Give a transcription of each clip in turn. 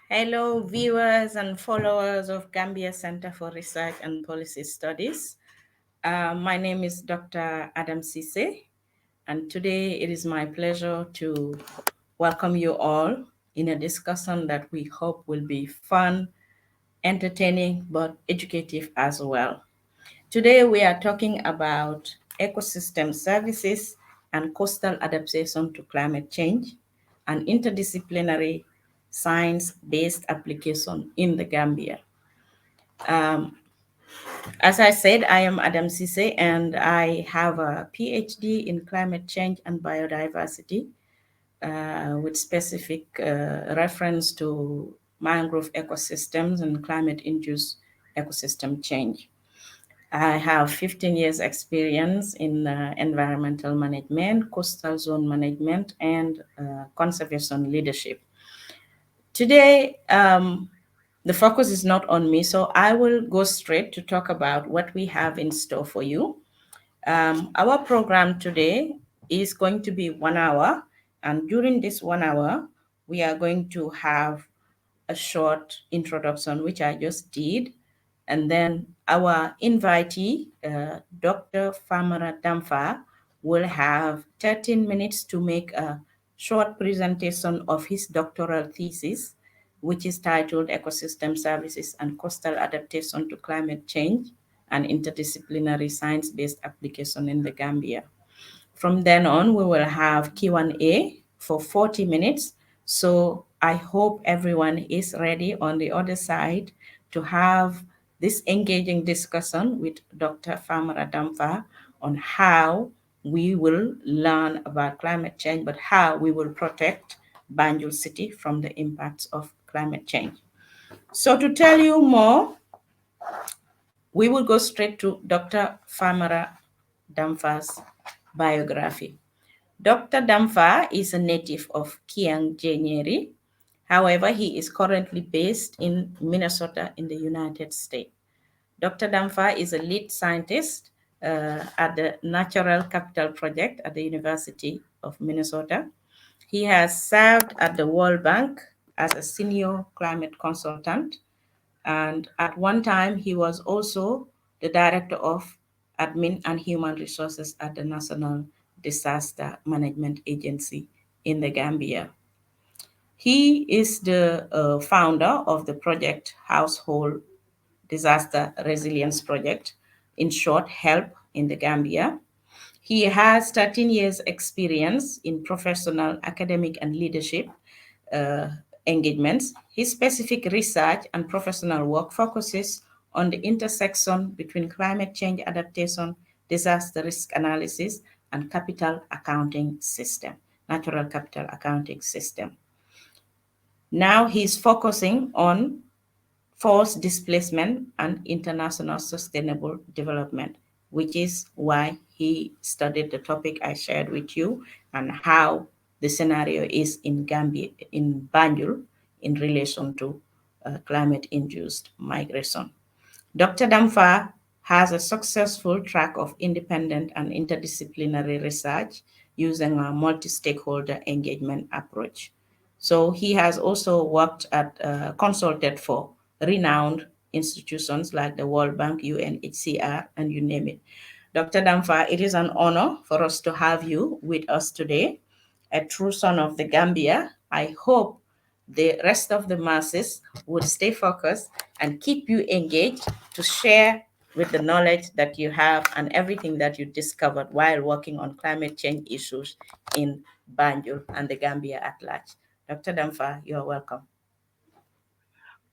Hello, viewers and followers of Gambia Center for Research and Policy Studies. My name is Dr. Adam Sise, and today it is my pleasure to welcome you all in a discussion that we hope will be fun, entertaining, but educative as well. Today we are talking about ecosystem services and coastal adaptation to climate change, an interdisciplinary science-based application in the Gambia. Um, as I said, I am Adam Sise and I have a PhD in climate change and biodiversity with specific reference to mangrove ecosystems and climate-induced ecosystem change. I have 15 years experience in environmental management, coastal zone management, and conservation leadership. Today, the focus is not on me, so I will go straight to talk about what we have in store for you. Our program today is going to be 1 hour, and during this 1 hour, we are going to have a short introduction, which I just did. And then our invitee, Dr. Famara Dampha, will have 13 minutes to make a short presentation of his doctoral thesis, which is titled Ecosystem Services and Coastal Adaptation to Climate Change, an Interdisciplinary Science-Based Application in the Gambia. From then on, we will have Q&A for 40 minutes. So I hope everyone is ready on the other side to have this engaging discussion with Dr. Famara Dampha on how we will learn about climate change, but how we will protect Banjul City from the impacts of climate change. So to tell you more, we will go straight to Dr. Famara Dampha's biography. Dr. Dampha is a native of Kiang, January. However, he is currently based in Minnesota in the United States. Dr. Dampha is a lead scientist at the Natural Capital Project at the University of Minnesota. He has served at the World Bank as a senior climate consultant, and at one time he was also the director of admin and human resources at the National Disaster Management Agency in the Gambia. He is the founder of the project Household Disaster Resilience Project, in short, HELP in the Gambia. He has 13 years experience in professional, academic, and leadership uh, engagements. His specific research and professional work focuses on the intersection between climate change adaptation, disaster risk analysis, and capital accounting system, natural capital accounting system. Now he's focusing on forced displacement and international sustainable development, which is why he studied the topic I shared with you and how the scenario is in Gambia, in Banjul, in relation to climate-induced migration. Dr. Dampha has a successful track of independent and interdisciplinary research using a multi-stakeholder engagement approach. So he has also worked at, consulted for renowned institutions like the World Bank, UNHCR, and you name it. Dr. Dampha, it is an honor for us to have you with us today, a true son of the Gambia. I hope the rest of the masses would stay focused and keep you engaged to share with the knowledge that you have and everything that you discovered while working on climate change issues in Banjul and the Gambia at large. Dr. Dampha, you're welcome.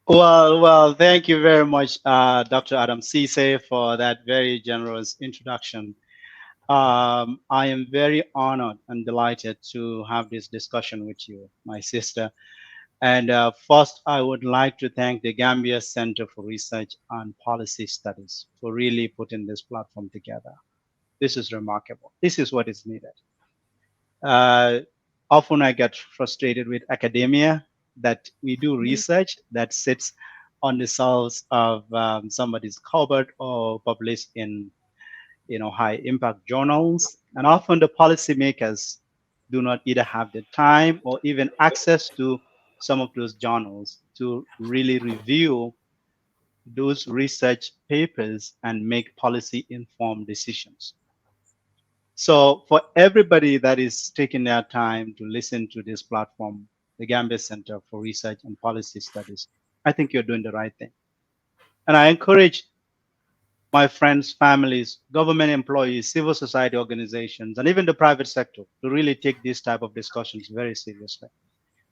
Well, thank you very much, Dr. Adam Sise, for that very generous introduction. I am very honored and delighted to have this discussion with you, my sister. And first, I would like to thank the Gambia Center for Research and Policy Studies for really putting this platform together. This is remarkable. This is what is needed. Uh, Often I get frustrated with academia that we do research that sits on the shelves of somebody's cupboard or published in high impact journals, and often the policymakers do not either have the time or even access to some of those journals. to really review those research papers and make policy informed decisions. So for everybody that is taking their time to listen to this platform, the Gambia Center for Research and Policy Studies, I think you're doing the right thing. And I encourage my friends, families, government employees, civil society organizations, and even the private sector to really take these type of discussions very seriously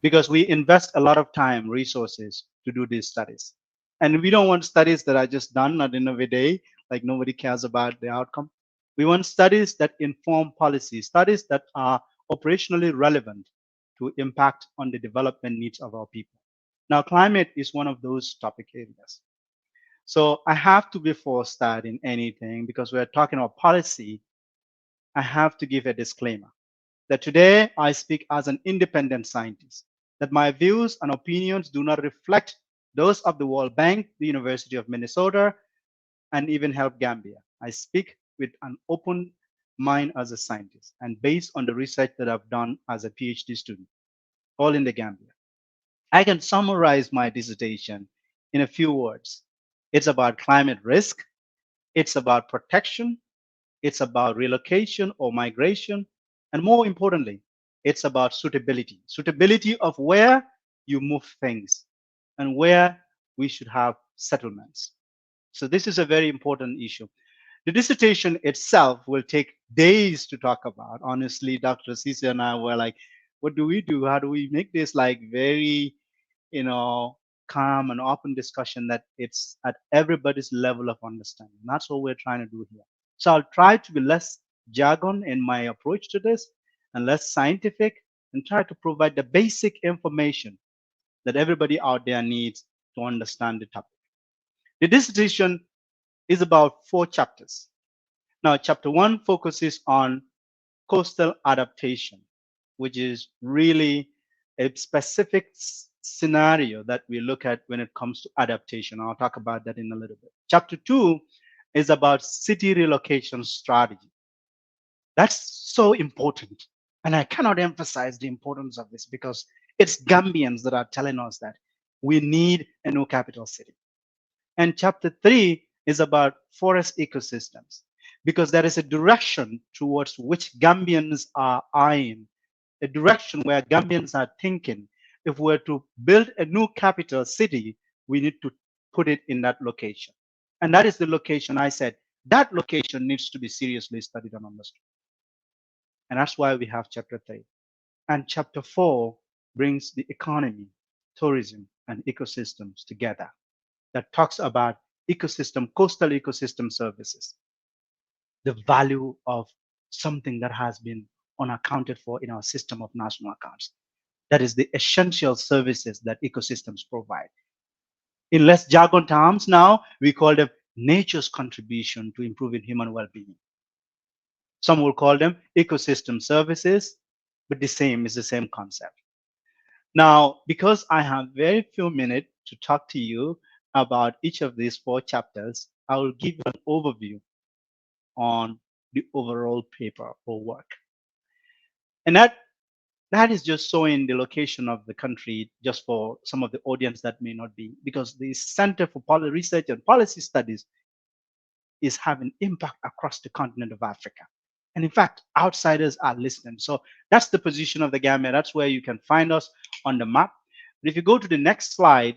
because we invest a lot of time, resources to do these studies. And we don't want studies that are just done at the end of the day, like nobody cares about the outcome. We want studies that inform policy, studies that are operationally relevant to impact on the development needs of our people. Now, climate is one of those topic areas. So I have to, before starting anything, because we're talking about policy, I have to give a disclaimer that today I speak as an independent scientist, that my views and opinions do not reflect those of the World Bank, the University of Minnesota, and even Help Gambia. I speak with an open mind as a scientist and based on the research that I've done as a PhD student, all in the Gambia. I can summarize my dissertation in a few words. It's about climate risk, it's about protection, it's about relocation or migration, and more importantly, it's about suitability. Suitability of where you move things and where we should have settlements. So this is a very important issue. The dissertation itself will take days to talk about. Honestly, Dr. Cece and I were like, what do we do? How do we make this like very, you know, calm and open discussion that it's at everybody's level of understanding? And that's what we're trying to do here. So I'll try to be less jargon in my approach to this and less scientific and try to provide the basic information that everybody out there needs to understand the topic. The dissertation is about 4 chapters. Now, chapter 1 focuses on coastal adaptation, which is really a specific scenario that we look at when it comes to adaptation. I'll talk about that in a little bit. Chapter 2 is about city relocation strategy. That's so important. And I cannot emphasize the importance of this because it's Gambians that are telling us that we need a new capital city. And chapter 3 is about forest ecosystems because there is a direction towards which Gambians are eyeing, a direction where Gambians are thinking. If we're to build a new capital city, we need to put it in that location. And that is the location I said, that location needs to be seriously studied and understood. And that's why we have chapter 3. And chapter 4 brings the economy, tourism, and ecosystems together that talks about ecosystem, coastal ecosystem services, the value of something that has been unaccounted for in our system of national accounts. That is the essential services that ecosystems provide. In less jargon terms now, we call them nature's contribution to improving human well-being. Some will call them ecosystem services, but the same is the same concept. Now, because I have very few minutes to talk to you about each of these 4 chapters, I will give you an overview on the overall paper or work. And that is just showing the location of the country just for some of the audience that may not be, because the Center for Policy Research and Policy Studies is having impact across the continent of Africa. And in fact, outsiders are listening. So that's the position of the Gambia. That's where you can find us on the map. But if you go to the next slide,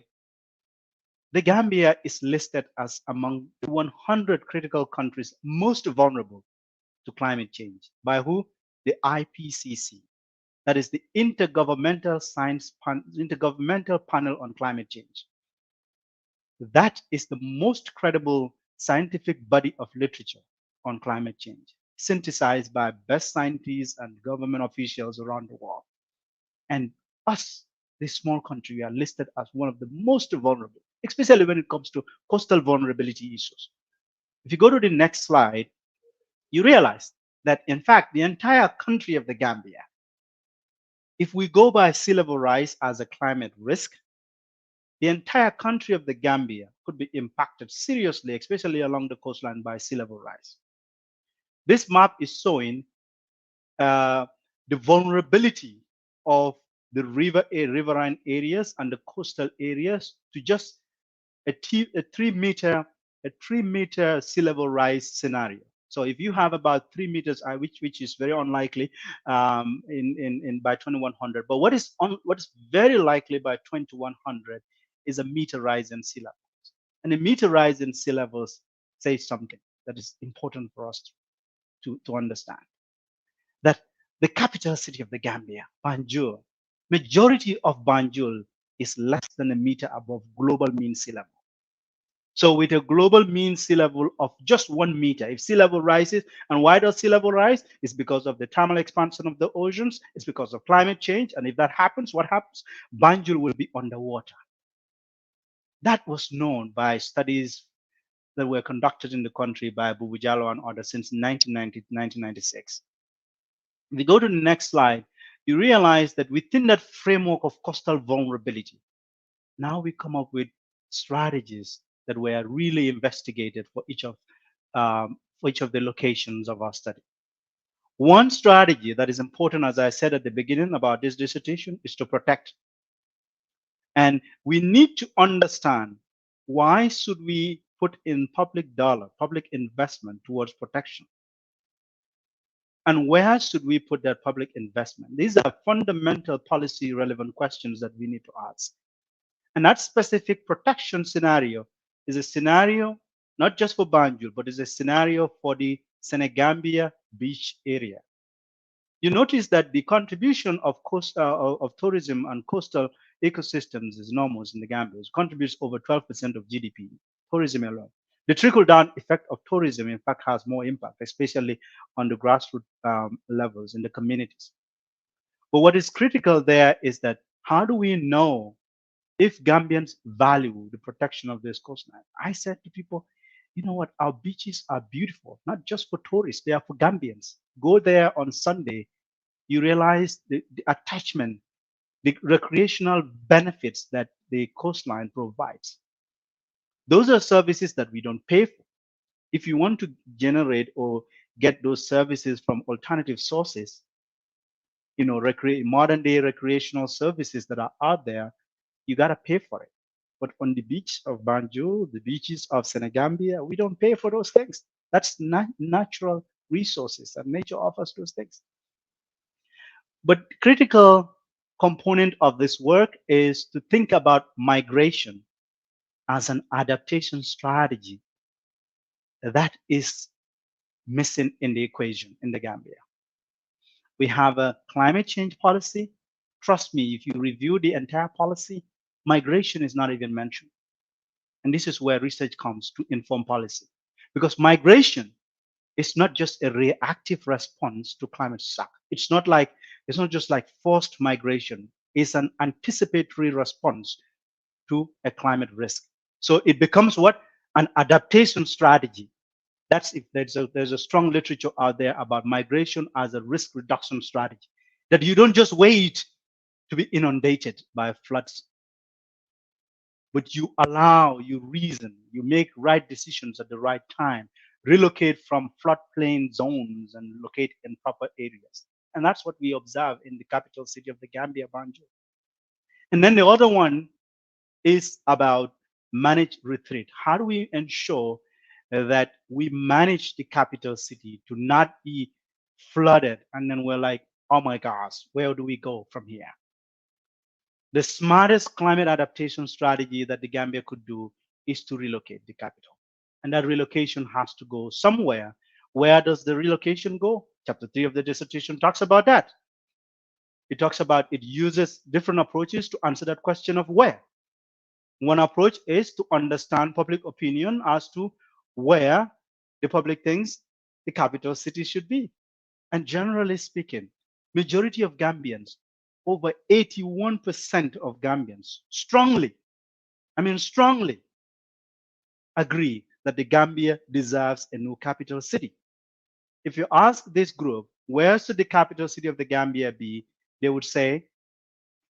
the Gambia is listed as among the 100 critical countries most vulnerable to climate change. By who? The IPCC. That is the Intergovernmental Panel on Climate Change. That is the most credible scientific body of literature on climate change, synthesized by best scientists and government officials around the world. And us, this small country, we are listed as one of the most vulnerable, especially when it comes to coastal vulnerability issues. If you go to the next slide, you realize that in fact, the entire country of the Gambia, if we go by sea level rise as a climate risk, the entire country of the Gambia could be impacted seriously, especially along the coastline by sea level rise. This map is showing the vulnerability of the riverine areas and the coastal areas to just a 3 meter a 3 meter sea level rise scenario. So if you have about 3 meters, which is very unlikely in by 2100, but what is very likely by 2100 is a meter rise in sea level. And a meter rise in sea levels says something that is important for us to understand. That the capital city of the Gambia, Banjul, majority of Banjul is less than a meter above global mean sea level. So with a global mean sea level of just 1 meter, if sea level rises, and why does sea level rise? It's because of the thermal expansion of the oceans. It's because of climate change. And if that happens, what happens? Banjul will be underwater. That was known by studies that were conducted in the country by Bubujalo and others since 1990 to 1996. If you go to the next slide, you realize that within that framework of coastal vulnerability, now we come up with strategies that were really investigated for each of the locations of our study. One strategy that is important, as I said at the beginning about this dissertation, is to protect. And we need to understand, why should we put in public dollar, public investment towards protection? And where should we put that public investment? These are fundamental policy relevant questions that we need to ask. And that specific protection scenario is a scenario not just for Banjul, but is a scenario for the Senegambia beach area. You notice that the contribution of of tourism and coastal ecosystems is enormous in the Gambia. It contributes over 12% of GDP, tourism alone. The trickle-down effect of tourism, in fact, has more impact, especially on the grassroots levels in the communities. But what is critical there is that, how do we know if Gambians value the protection of this coastline? I said to people, you know what, our beaches are beautiful, not just for tourists, they are for Gambians. Go there on Sunday, you realize the attachment, the recreational benefits that the coastline provides. Those are services that we don't pay for. If you want to generate or get those services from alternative sources, modern day recreational services that are out there, you got to pay for it. But on the beach of Banjul, the beaches of Senegambia, we don't pay for those things. That's natural resources, and nature offers those things. But critical component of this work is to think about migration as an adaptation strategy that is missing in the equation in the Gambia. We have a climate change policy. Trust me, if you review the entire policy, migration is not even mentioned. And this is where research comes to inform policy. Because migration is not just a reactive response to climate shock. It's not just like forced migration. It's an anticipatory response to a climate risk. So it becomes what? An adaptation strategy. That's if there's a strong literature out there about migration as a risk reduction strategy. That you don't just wait to be inundated by floods, but you reason, you make right decisions at the right time, relocate from floodplain zones and locate in proper areas. And that's what we observe in the capital city of the Gambia, Banjul. And then the other one is about managed retreat. How do we ensure that we manage the capital city to not be flooded? And then we're like, oh my gosh, where do we go from here? The smartest climate adaptation strategy that the Gambia could do is to relocate the capital. And that relocation has to go somewhere. Where does the relocation go? Chapter 3 of the dissertation talks about that. It talks about it uses different approaches to answer that question of where. One approach is to understand public opinion as to where the public thinks the capital city should be. And generally speaking, majority of Gambians, over 81% of Gambians, strongly agree that the Gambia deserves a new capital city. If you ask this group, where should the capital city of the Gambia be? They would say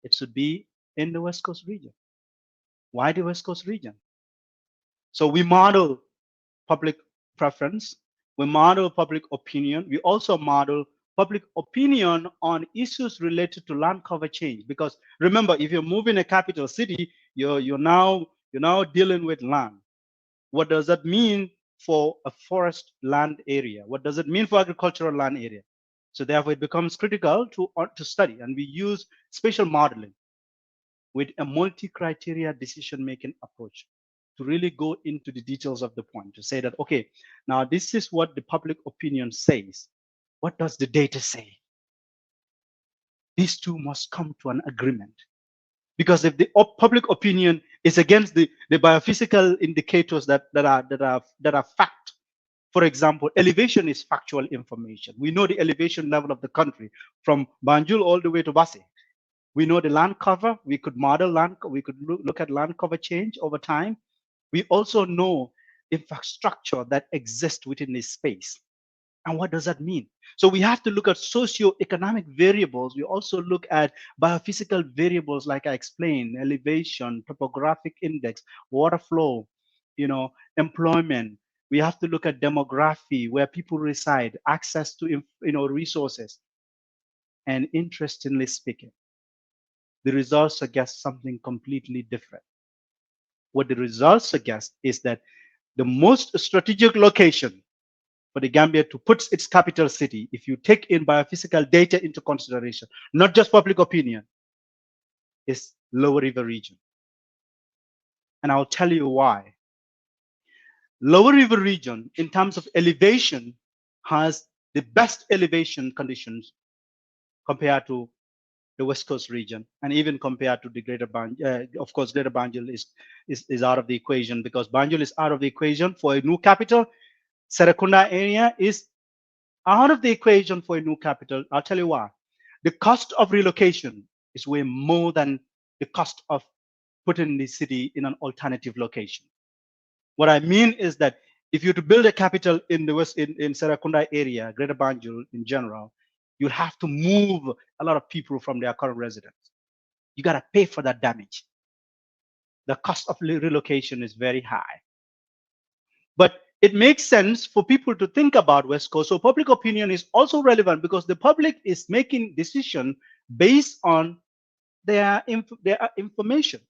it should be in the West Coast region. Why the West Coast region? So we model public preference, we model public opinion, we also model public opinion on issues related to land cover change. Because remember, if you're moving a capital city, you're now dealing with land. What does that mean for a forest land area? What does it mean for agricultural land area? So therefore, it becomes critical to study, and we use spatial modeling with a multi-criteria decision-making approach to really go into the details of the point, to say that, okay, now this is what the public opinion says. What does the data say? These two must come to an agreement. Because if the public opinion is against the biophysical indicators that are fact, for example, elevation is factual information. We know the elevation level of the country from Banjul all the way to Basi. We know the land cover. We could model land. We could look at land cover change over time. We also know infrastructure that exists within this space. And what does that mean? So we have to look at socio-economic variables. We also look at biophysical variables, like I explained, elevation, topographic index, water flow, employment. We have to look at demography, where people reside, access to resources. And interestingly speaking, the results suggest something completely different. What the results suggest is that the most strategic location for the Gambia to put its capital city, if you take in biophysical data into consideration, not just public opinion, is Lower River region. And I'll tell you why. Lower River region, in terms of elevation, has the best elevation conditions compared to the West Coast region, and even compared to the Greater Banjul. Of course, Greater Banjul is out of the equation, because Banjul is out of the equation for a new capital. Serekunda area is out of the equation for a new capital. I'll tell you why. The cost of relocation is way more than the cost of putting the city in an alternative location. What I mean is that if you're to build a capital in the west, in Serekunda area, Greater Banjul in general, you have to move a lot of people from their current residence. You got to pay for that damage. The cost of relocation is very high. But it makes sense for people to think about West Coast. So public opinion is also relevant, because the public is making decision based on their information.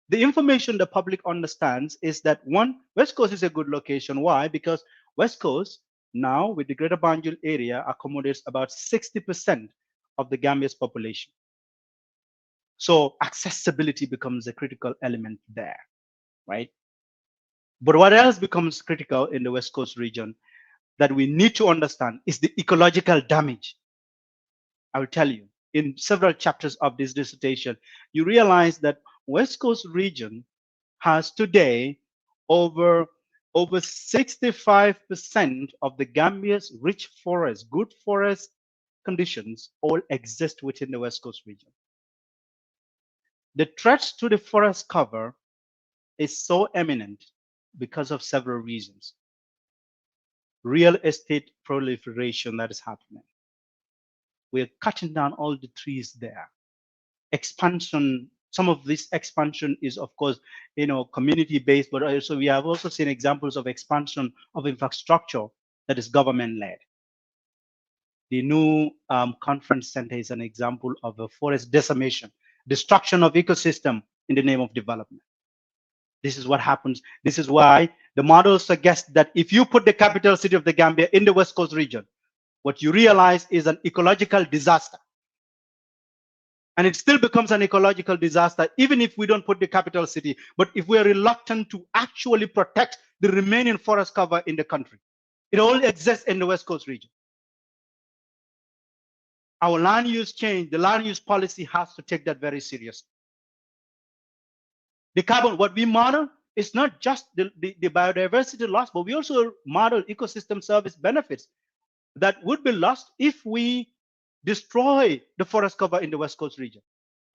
The information the public understands is that, one, West Coast is a good location. Why? Because West Coast now, with the Greater Banjul area, accommodates about 60% of the Gambia's population. So accessibility becomes a critical element there, right? But what else becomes critical in the West Coast region that we need to understand is the ecological damage. I will tell you, in several chapters of this dissertation, you realize that West Coast region has today over 65% of the Gambia's rich forest, good forest conditions all exist within the West Coast region. The threats to the forest cover is so eminent because of several reasons. Real estate proliferation that is happening. We're cutting down all the trees there. Expansion, some of this expansion is, of course, community-based, but also we have also seen examples of expansion of infrastructure that is government-led. The new conference center is an example of a forest decimation, destruction of ecosystem in the name of development. This is what happens. This is why the model suggests that if you put the capital city of the Gambia in the West Coast region, what you realize is an ecological disaster. And it still becomes an ecological disaster, even if we don't put the capital city, but if we're reluctant to actually protect the remaining forest cover in the country. It all exists in the West Coast region. Our land use change, the land use policy has to take that very seriously. The carbon, what we model is not just the biodiversity loss, but we also model ecosystem service benefits that would be lost if we destroy the forest cover in the West Coast region.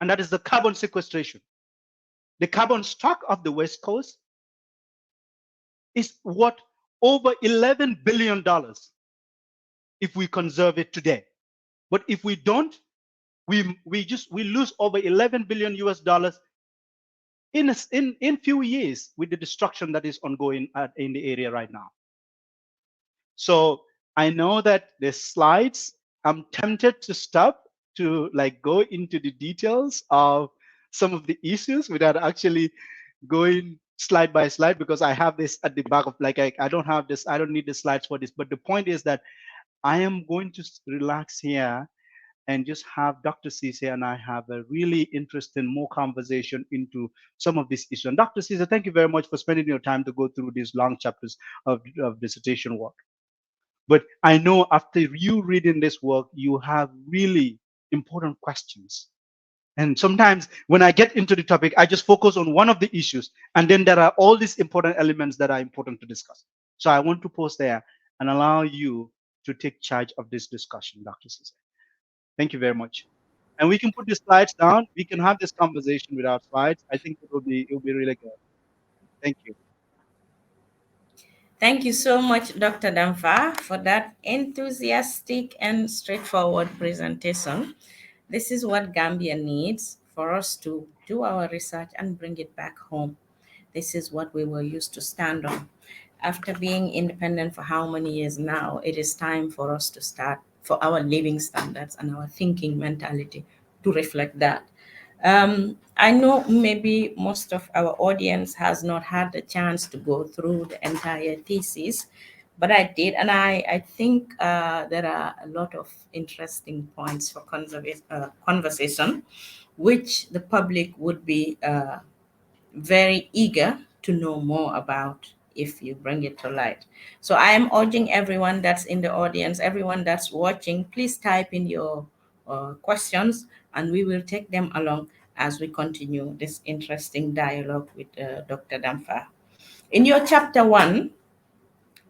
And that is the carbon sequestration. The carbon stock of the West Coast is worth over $11 billion if we conserve it today. But if we don't, we lose over 11 billion US dollars in few years with the destruction that is ongoing in the area right now. So I know that the slides I'm tempted to stop to like go into the details of some of the issues without actually going slide by slide, because I have this at the back of like I don't have this, I don't need the slides for this. But the point is that I am going to relax here and just have Dr. Cisse and I have a really interesting more conversation into some of these issues. And Dr. Cisse, thank you very much for spending your time to go through these long chapters of dissertation work. But I know after you reading this work, you have really important questions. And sometimes when I get into the topic, I just focus on one of the issues. And then there are all these important elements that are important to discuss. So I want to pause there and allow you to take charge of this discussion, Dr. Cisse. Thank you very much. And we can put the slides down. We can have this conversation without slides. I think it will be really good. Thank you. Thank you so much, Dr. Dampha, for that enthusiastic and straightforward presentation. This is what Gambia needs for us to do our research and bring it back home. This is what we were used to stand on. After being independent for how many years now, it is time for us to start for our living standards and our thinking mentality to reflect that. I know maybe most of our audience has not had the chance to go through the entire thesis, but I did, and I think there are a lot of interesting points for conversation, which the public would be very eager to know more about if you bring it to light. So I am urging everyone that's in the audience, everyone that's watching, please type in your questions and we will take them along as we continue this interesting dialogue with Dr. Dampha. In your chapter one,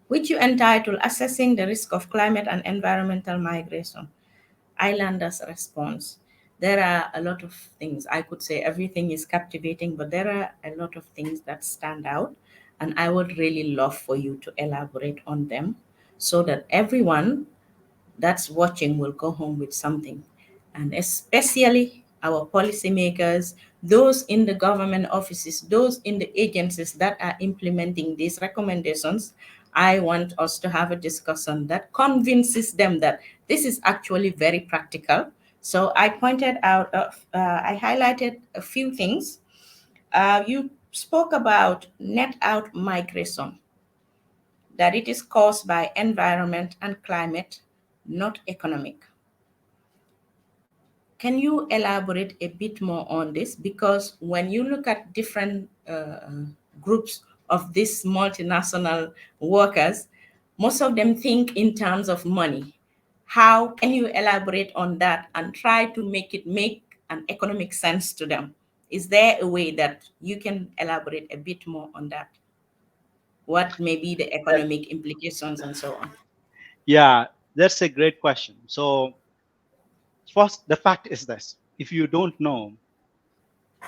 which you entitled Assessing the Risk of Climate and Environmental Migration, Islanders' Response. There are a lot of things. I could say everything is captivating, but there are a lot of things that stand out. And I would really love for you to elaborate on them so that everyone that's watching will go home with something. And especially our policymakers, those in the government offices, those in the agencies that are implementing these recommendations, I want us to have a discussion that convinces them that this is actually very practical. So I pointed out, I highlighted a few things. You spoke about net out migration, that it is caused by environment and climate, not economic. Can you elaborate a bit more on this? Because when you look at different groups of these multinational workers, most of them think in terms of money. How can you elaborate on that and try to make it make an economic sense to them? Is there a way that you can elaborate a bit more on that? What may be the economic implications and so on? Yeah, that's a great question. So first, the fact is this: if you don't know,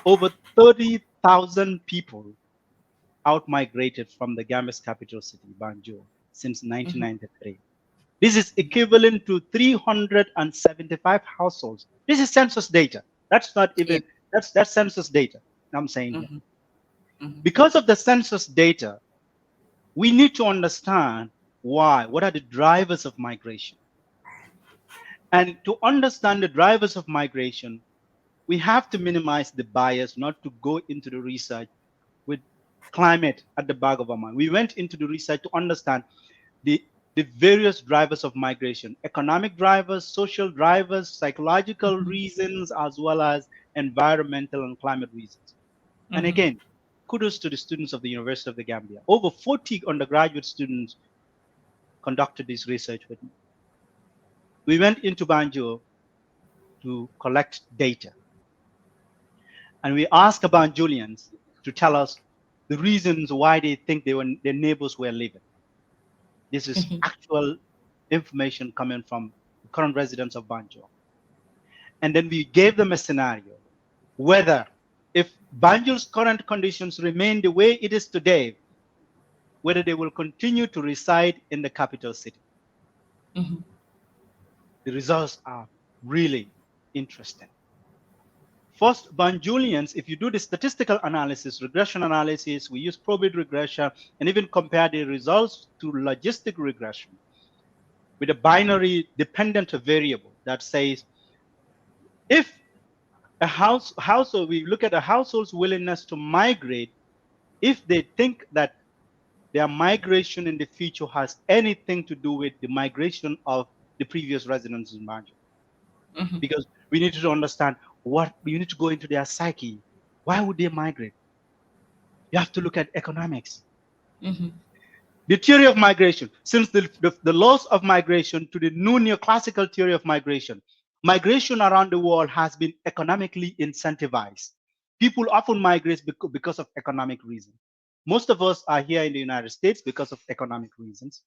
over 30,000 people out-migrated from the Gambia's capital city, Banjul, since Mhm. 1993. This is equivalent to 375 households. This is census data. That's not Yeah. even, that's census data I'm saying here. Mhm. Mhm. Because of the census data, we need to understand why, what are the drivers of migration. And to understand the drivers of migration, we have to minimize the bias, not to go into the research with climate at the back of our mind. We went into the research to understand the, the various drivers of migration: economic drivers, social drivers, psychological Mhm. reasons, as well as environmental and climate reasons. And Mhm. again, kudos to the students of the University of the Gambia. Over 40 undergraduate students conducted this research with me. We went into Banjul to collect data, and we asked Banjulians to tell us the reasons why they think their neighbors were leaving. This is Mhm. actual information coming from the current residents of Banjul. And then we gave them a scenario whether, if Banjul's current conditions remain the way it is today, whether they will continue to reside in the capital city. Mhm. The results are really interesting. First, Banjulians, if you do the statistical analysis, regression analysis, we use probability regression and even compare the results to logistic regression. with a binary dependent variable that says if a household, we look at a household's willingness to migrate, if they think that their migration in the future has anything to do with the migration of the previous residents in Banjul. Mm-hmm. Because we need to understand what you need to go into their psyche. Why would they migrate? You have to look at economics. Mm-hmm. The theory of migration, since the laws of migration to the new neoclassical theory of migration, migration around the world has been economically incentivized. People often migrate because of economic reasons. Most of us are here in the United States because of economic reasons.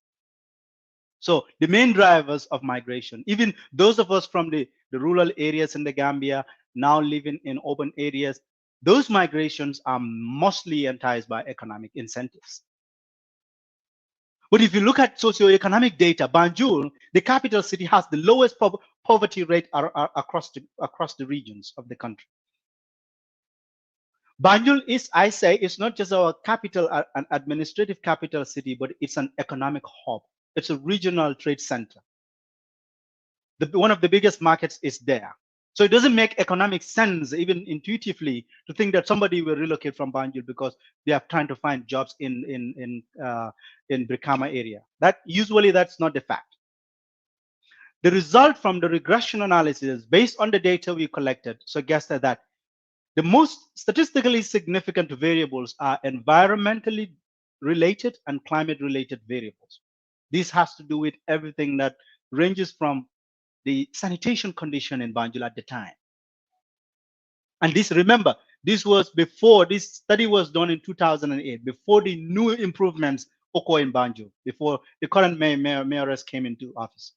So the main drivers of migration, even those of us from the rural areas in the Gambia now living in urban areas, those migrations are mostly enticed by economic incentives. But if you look at socioeconomic data, Banjul, the capital city, has the lowest poverty rate across the regions of the country. Banjul is, I say, it's not just our capital, an administrative capital city, but it's an economic hub. It's a regional trade center. One of the biggest markets is there. So it doesn't make economic sense, even intuitively, to think that somebody will relocate from Banjul because they are trying to find jobs in Brikama area. That's not the fact. The result from the regression analysis, based on the data we collected, suggested that the most statistically significant variables are environmentally related and climate related variables. This has to do with everything that ranges from the sanitation condition in Banjul at the time. And remember, this was before, this study was done in 2008, before the new improvements occur in Banjul, before the current mayoress came into office.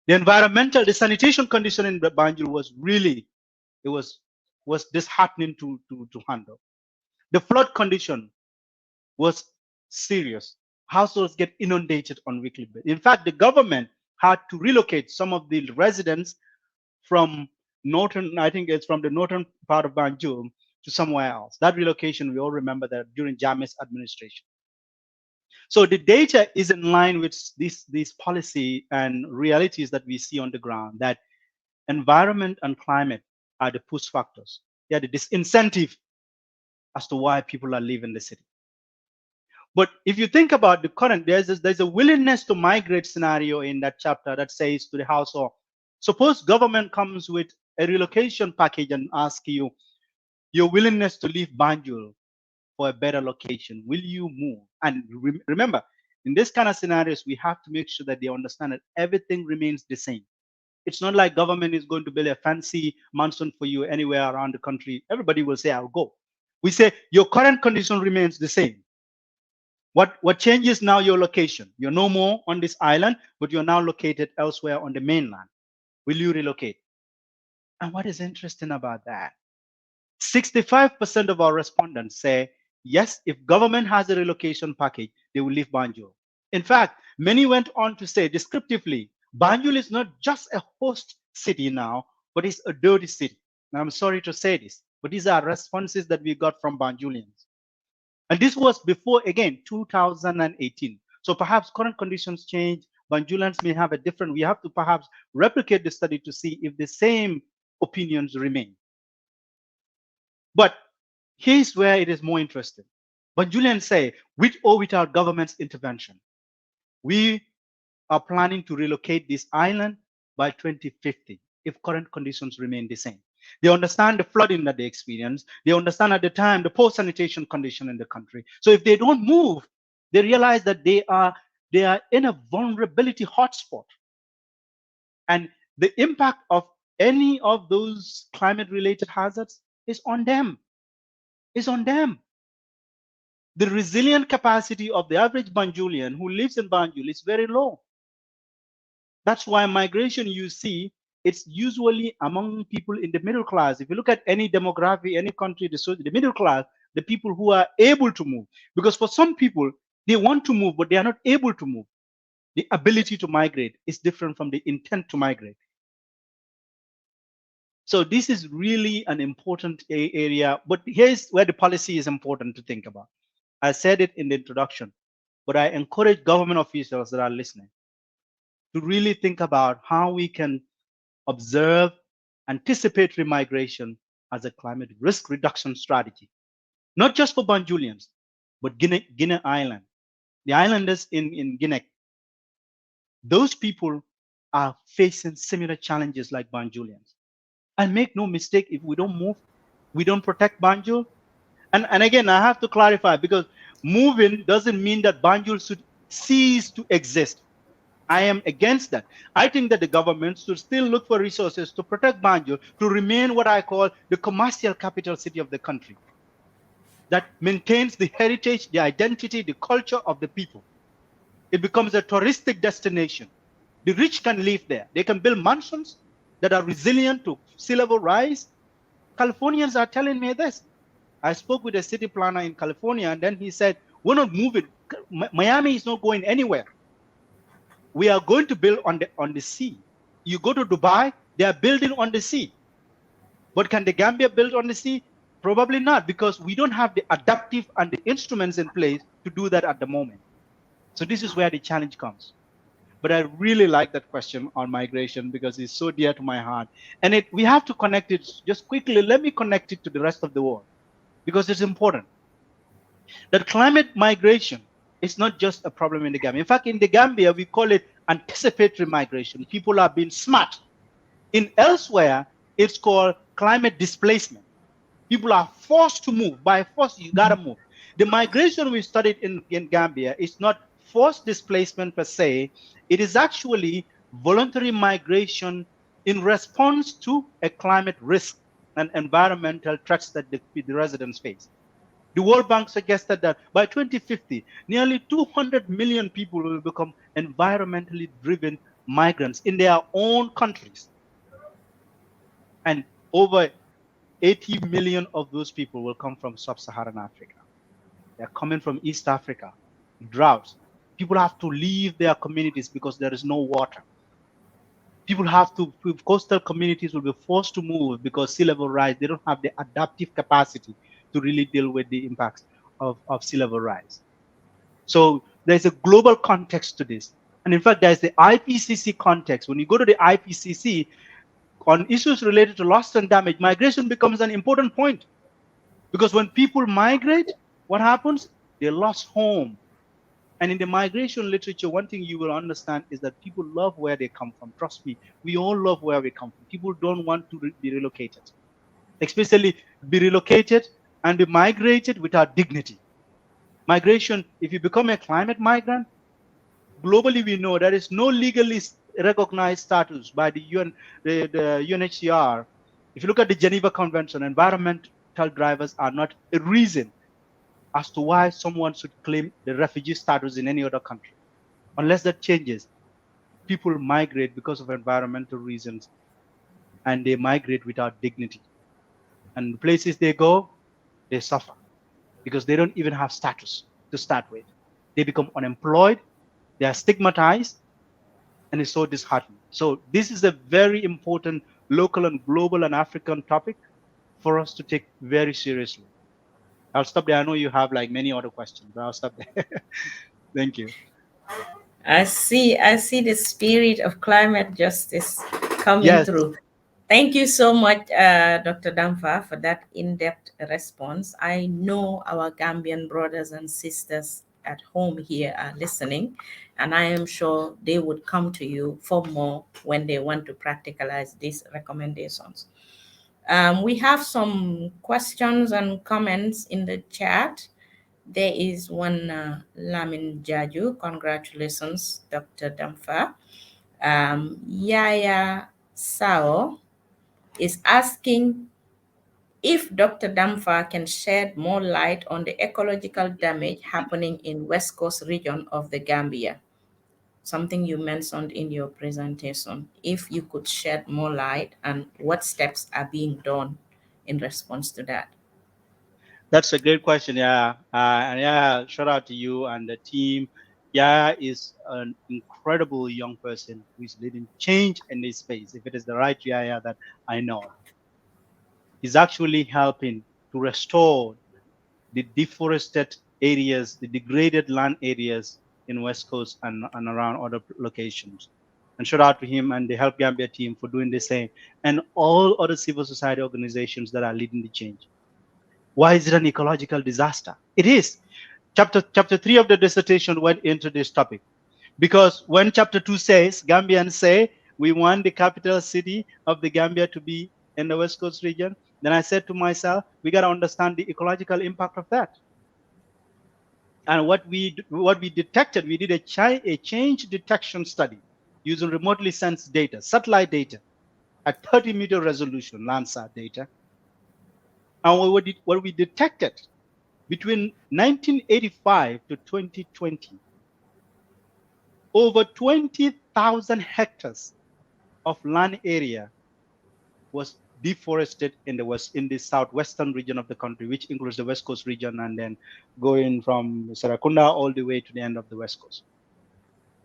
The sanitation condition in Banjul was really, it was disheartening to handle. The flood condition was serious. Households get inundated on weekly basis. In fact, the government had to relocate some of the residents from northern, I think it's from the northern part of Banjul to somewhere else. That relocation, we all remember that during Jammeh's administration. So the data is in line with these policy and realities that we see on the ground, that environment and climate are the push factors. They are the disincentive as to why people are leaving the city. But if you think about the current, there's a willingness to migrate scenario in that chapter that says to the household, suppose government comes with a relocation package and asks you your willingness to leave Banjul for a better location. Will you move? And remember, in this kind of scenarios, we have to make sure that they understand that everything remains the same. It's not like government is going to build a fancy mansion for you anywhere around the country. Everybody will say, I'll go. We say your current condition remains the same. What changes now? Your location. You're no more on this island, but you're now located elsewhere on the mainland. Will you relocate? And what is interesting about that? 65% of our respondents say yes, if government has a relocation package, they will leave Banjul. In fact, many went on to say descriptively, Banjul is not just a host city now, but it's a dirty city. And I'm sorry to say this, but these are responses that we got from Banjulians. And this was before, again, 2018. So perhaps current conditions change. Banjulans may have a different, we have to perhaps replicate the study to see if the same opinions remain. But here's where it is more interesting. Banjulians say, with or without government's intervention, we are planning to relocate this island by 2050 if current conditions remain the same. They understand the flooding that they experience. They understand at the time the poor sanitation condition in the country. So if they don't move, they realize that they are in a vulnerability hotspot. And the impact of any of those climate related hazards is on them. Is on them. The resilient capacity of the average Banjulian who lives in Banjul is very low. That's why migration you see, it's usually among people in the middle class. If you look at any demography, any country, the middle class, the people who are able to move. Because for some people, they want to move, but they are not able to move. The ability to migrate is different from the intent to migrate. So this is really an important area, but here's where the policy is important to think about. I said it in the introduction, but I encourage government officials that are listening. to really think about how we can observe anticipatory migration as a climate risk reduction strategy, not just for Banjulians, but Guinea Island. The islanders in Guinea, those people are facing similar challenges like Banjulians. And make no mistake, if we don't move, we don't protect Banjul. And again, I have to clarify because moving doesn't mean that Banjul should cease to exist. I am against that. I think that the government should still look for resources to protect Banjul to remain what I call the commercial capital city of the country that maintains the heritage, the identity, the culture of the people. It becomes a touristic destination. The rich can live there. They can build mansions that are resilient to sea level rise. Californians are telling me this. I spoke with a city planner in California, and then he said, "We're not moving. Miami is not going anywhere. We are going to build on the sea. You go to Dubai, they are building on the sea. But can the Gambia build on the sea? Probably not, because we don't have the adaptive and the instruments in place to do that at the moment. So this is where the challenge comes. But I really like that question on migration because it's so dear to my heart. And we have to connect it just quickly. Let me connect it to the rest of the world because it's important. That climate migration is not just a problem in the Gambia. In fact, in the Gambia, we call it anticipatory migration. People are being smart. In elsewhere, it's called climate displacement. People are forced to move. By force, you gotta move. The migration we studied in Gambia is not forced displacement per se. It is actually voluntary migration in response to a climate risk and environmental threats that the residents face. The World Bank suggested that by 2050, nearly 200 million people will become environmentally driven migrants in their own countries. And over 80 million of those people will come from sub-Saharan Africa. They're coming from East Africa, droughts. People have to leave their communities because there is no water. People have to, coastal communities will be forced to move because sea level rise. They don't have the adaptive capacity to really deal with the impacts of sea level rise. So there's a global context to this. And in fact, there's the IPCC context. When you go to the IPCC, on issues related to loss and damage, migration becomes an important point. Because when people migrate, what happens? They lost home. And in the migration literature, one thing you will understand is that people love where they come from. Trust me, we all love where we come from. People don't want to be relocated, especially be relocated and be migrated without dignity. Migration, if you become a climate migrant, globally we know there is no legally recognized status by the UN, the UNHCR. If you look at the Geneva Convention, environmental drivers are not a reason as to why someone should claim the refugee status in any other country. Unless that changes, people migrate because of environmental reasons and they migrate without dignity. And the places they go, they suffer because they don't even have status to start with. They become unemployed, they are stigmatized, and it's so disheartening. So this is a very important local and global and African topic for us to take very seriously. I'll stop there. I know you have like many other questions, but I'll stop there. Thank you. I see the spirit of climate justice coming Yes, through. Thank you so much, Dr. Dampha, for that in-depth response. I know our Gambian brothers and sisters at home here are listening, and I am sure they would come to you for more when they want to practicalize these recommendations. We have some questions and comments in the chat. There is one Lamin Jaju. Congratulations, Dr. Dampha. Yaya Sao is asking if Dr. Dampha can shed more light on the ecological damage happening in West Coast region of the Gambia, something you mentioned in your presentation. If you could shed more light and what steps are being done in response to that. that's a great question. Yeah. And yeah, shout out to you and the team. Yeah, is an incredible young person who is leading change in this space. If it is the right Yaya that I know, he's actually helping to restore the deforested areas, the degraded land areas in West Coast and around other locations. And shout out to him and the Help Gambia team for doing the same, and all other civil society organizations that are leading the change. Why is it an ecological disaster? It is. Chapter 3 of the dissertation went into this topic. Because when chapter 2 says, Gambians say, we want the capital city of the Gambia to be in the West Coast region, then I said to myself, we got to understand the ecological impact of that. And what we detected, we did a change detection study using remotely sensed data, satellite data at 30-meter resolution, Landsat data. And what we detected between 1985 to 2020, over 20,000 hectares of land area was deforested in the southwestern region of the country, which includes the West Coast region, and then going from Sarakunda all the way to the end of the West Coast,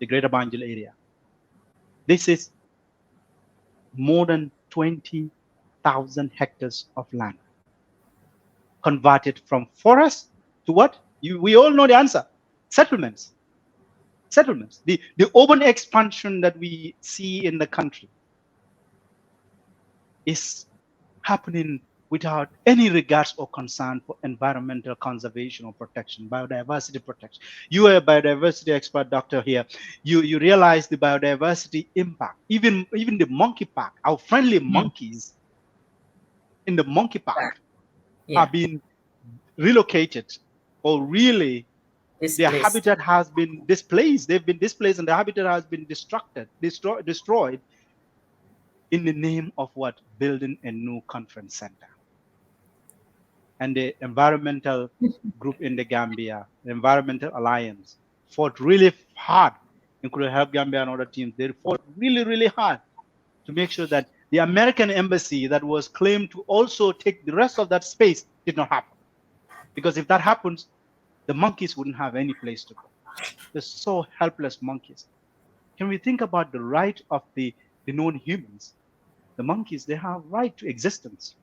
the Greater Banjul area. This is more than 20,000 hectares of land converted from forest to what? We all know the answer: settlements. Settlements. The urban expansion that we see in the country is happening without any regards or concern for environmental conservation or protection, biodiversity protection. You are a biodiversity expert, doctor, here. You realize the biodiversity impact. Even the monkey park, our friendly monkeys in the monkey park Yeah. are being relocated, or really their Displaced. habitat has been displaced. They've been displaced and their habitat has been destroyed in the name of what? Building a new conference center. And the environmental group in the Gambia, the Environmental Alliance, fought really hard, including Help Gambia and other teams. They fought really, really hard to make sure that the American embassy that was claimed to also take the rest of that space did not happen. Because if that happens, the monkeys wouldn't have any place to go. They're so helpless monkeys. Can we think about the right of the known humans? The monkeys, they have right to existence.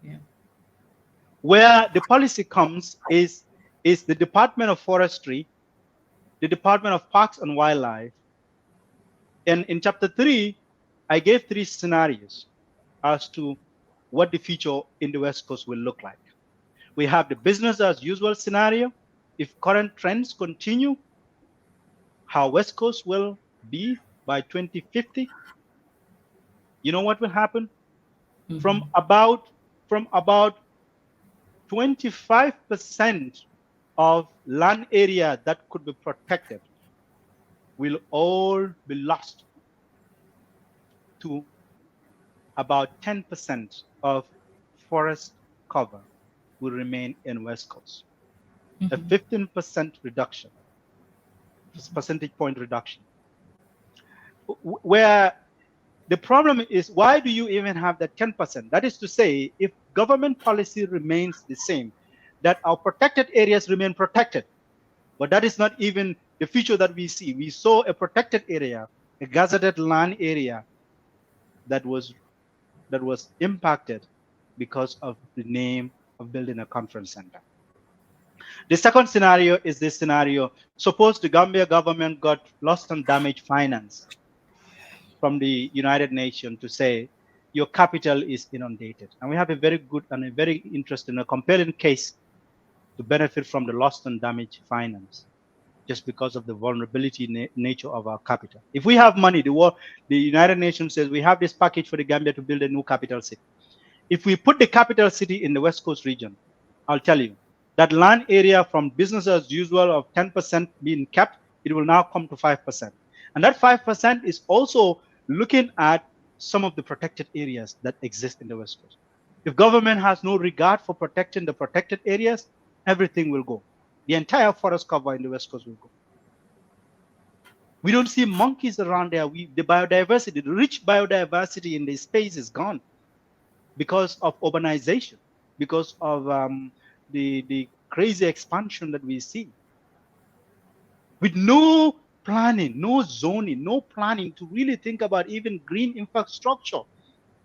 Yeah. Where the policy comes is the Department of Forestry, the Department of Parks and Wildlife. And in chapter 3, I gave 3 scenarios as to what the future in the West Coast will look like. We have the business as usual scenario. If current trends continue, how West Coast will be by 2050. You know what will happen? From about 25% of land area that could be protected will all be lost to about 10% of forest cover will remain in West Coast. A 15% reduction, percentage point reduction. Where the problem is, why do you even have that 10%? That is to say, if government policy remains the same, that our protected areas remain protected, but that is not even the future that we see. We saw a protected area, a gazetted land area that was impacted because of the name of building a conference center. The second scenario is this scenario. Suppose the Gambia government got lost and damaged finance from the United Nations to say your capital is inundated. And we have a very good and a very interesting, a compelling case to benefit from the lost and damaged finance just because of the vulnerability nature of our capital. If we have money, the United Nations says we have this package for the Gambia to build a new capital city. If we put the capital city in the West Coast region, I'll tell you, that land area from business as usual of 10% being kept, it will now come to 5%. And that 5% is also looking at some of the protected areas that exist in the West Coast. If government has no regard for protecting the protected areas, everything will go. The entire forest cover in the West Coast will go. We don't see monkeys around there. The biodiversity, the rich biodiversity in the space is gone because of urbanization, because of the crazy expansion that we see. With no planning, no zoning, no planning to really think about even green infrastructure.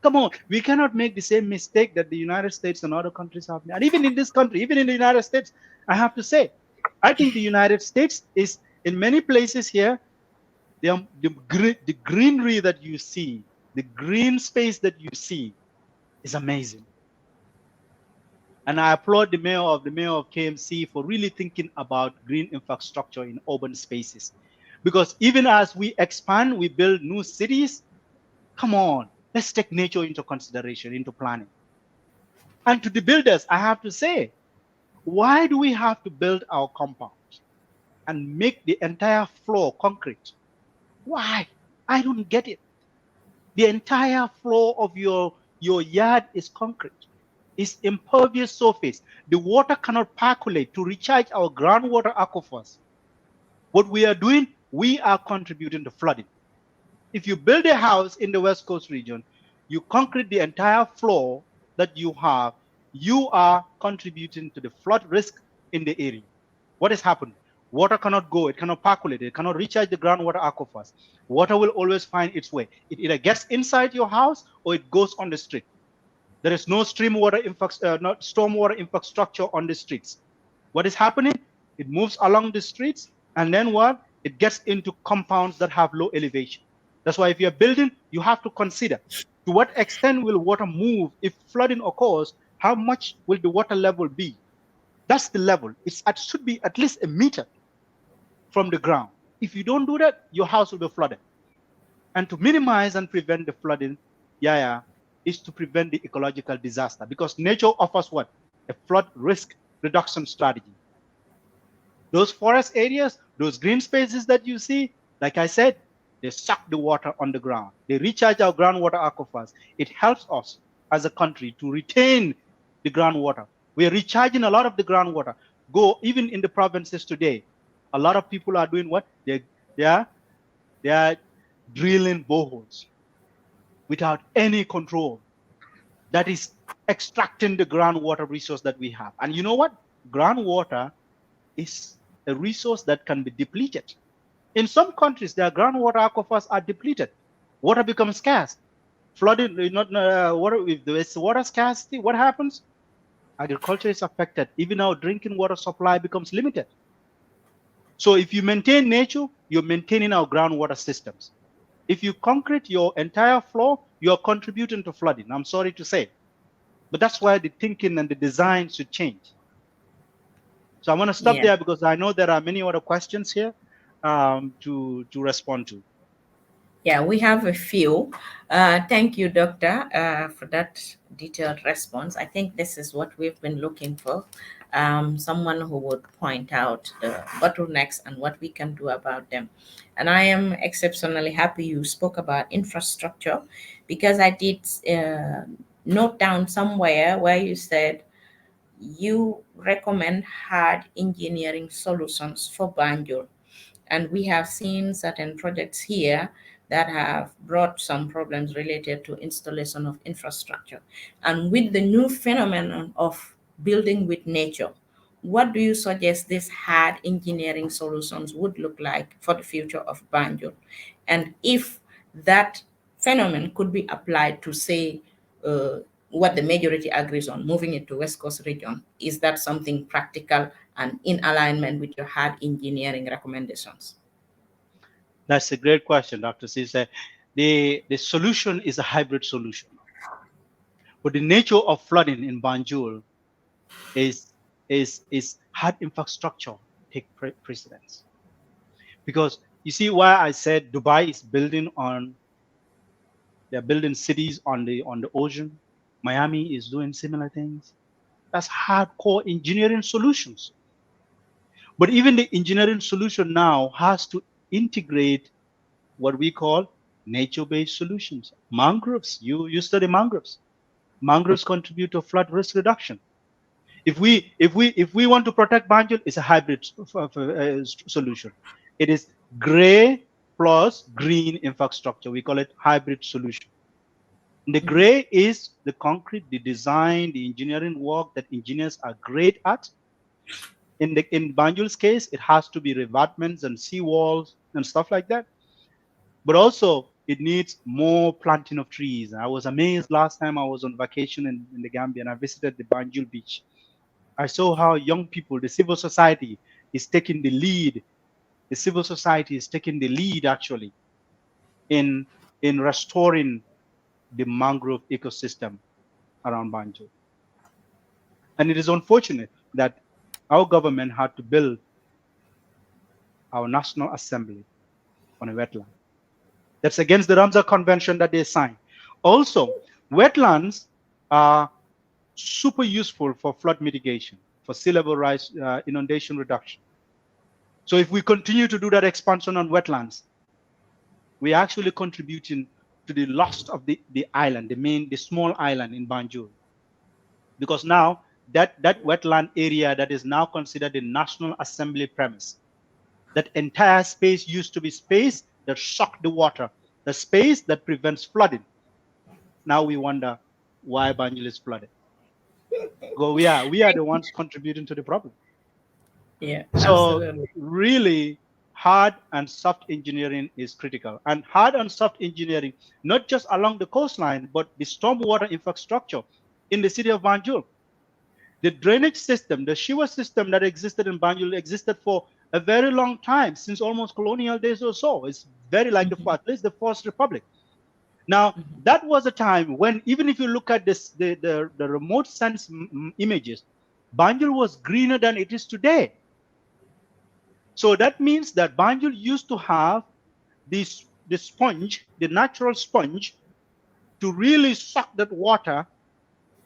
Come on, we cannot make the same mistake that the United States and other countries have made. And even in this country, even in the United States, I have to say, I think the United States is in many places here The greenery that you see, the green space that you see is amazing. And I applaud the mayor of KMC for really thinking about green infrastructure in urban spaces. Because even as we expand, we build new cities, come on, let's take nature into consideration, into planning. And to the builders, I have to say, why do we have to build our compounds and make the entire floor concrete? Why? I don't get it. The entire floor of your yard is concrete. It's impervious surface. The water cannot percolate to recharge our groundwater aquifers. What we are doing, we are contributing to flooding. If you build a house in the West Coast region, you concrete the entire floor that you have, you are contributing to the flood risk in the area. What has happened? Water cannot go, it cannot percolate, it cannot recharge the groundwater aquifers. Water will always find its way. It either gets inside your house or it goes on the street. There is no not stormwater infrastructure on the streets. What is happening? It moves along the streets, and then what? It gets into compounds that have low elevation. That's why if you're building, you have to consider to what extent will water move if flooding occurs. How much will the water level be? That's the level. It should be at least a meter from the ground. If you don't do that, your house will be flooded. And to minimize and prevent the flooding, is to prevent the ecological disaster because nature offers what? A flood risk reduction strategy. Those forest areas, those green spaces that you see, like I said, they suck the water on the ground. They recharge our groundwater aquifers. It helps us as a country to retain the groundwater. We are recharging a lot of the groundwater. Go even in the provinces today. A lot of people are doing what? They are drilling boreholes without any control. That is extracting the groundwater resource that we have. And you know what? Groundwater is a resource that can be depleted. In some countries, their groundwater aquifers are depleted. Water becomes scarce. Flooding, not water. If there is water scarcity, what happens? Agriculture is affected. Even our drinking water supply becomes limited. So if you maintain nature, you're maintaining our groundwater systems. If you concrete your entire floor, you're contributing to flooding. I'm sorry to say. But that's why the thinking and the design should change. So I'm going to stop Yeah. there because I know there are many other questions here to respond to. Yeah, we have a few. Thank you, Doctor, for that detailed response. I think this is what we've been looking for. Someone who would point out the bottlenecks and what we can do about them. And I am exceptionally happy you spoke about infrastructure because I did note down somewhere where you said you recommend hard engineering solutions for Banjul. And we have seen certain projects here that have brought some problems related to installation of infrastructure. And with the new phenomenon of building with nature, what do you suggest these hard engineering solutions would look like for the future of Banjul? And if that phenomenon could be applied to, say, uh, what the majority agrees on, moving it to West Coast region, is that something practical and in alignment with your hard engineering recommendations? That's a great question, Dr. Cisse. The solution is a hybrid solution. But the nature of flooding in Banjul is is hard infrastructure take precedence. Because you see why I said Dubai is building on they're building cities on the ocean. Miami is doing similar things. That's hardcore engineering solutions. But even the engineering solution now has to integrate what we call nature-based solutions. Mangroves, you study mangroves. Mangroves contribute to flood risk reduction. If we want to protect Banjul, it's a hybrid solution. It is gray plus green infrastructure. We call it hybrid solution. The gray is the concrete, the design, the engineering work that engineers are great at. In Banjul's case, it has to be revetments and seawalls and stuff like that. But also, it needs more planting of trees. I was amazed last time I was on vacation in the Gambia and I visited the Banjul beach. I saw how young people, the civil society, is taking the lead the civil society is taking the lead actually in restoring the mangrove ecosystem around Banjul. And it is unfortunate that our government had to build our National Assembly on a wetland. That's against the Ramsar Convention that they signed. Also, wetlands are super useful for flood mitigation, for sea level rise, inundation reduction. So if we continue to do that expansion on wetlands, we're actually contributing to the loss of the island, the small island in Banjul. Because now that wetland area that is now considered the National Assembly premise, that entire space used to be space that sucked the water, the space that prevents flooding. Now we wonder why Banjul is flooded. Well, we are the ones contributing to the problem. Yeah, So absolutely. really, hard and soft engineering is critical. And hard and soft engineering, not just along the coastline, but the stormwater infrastructure in the city of Banjul. The drainage system, the sewer system that existed in Banjul existed for a very long time, since almost colonial days or so. It's very like at least the First Republic. Now, that was a time when, even if you look at this, the remote sense images, Banjul was greener than it is today. So that means that Banjul used to have the sponge, the natural sponge, to really suck that water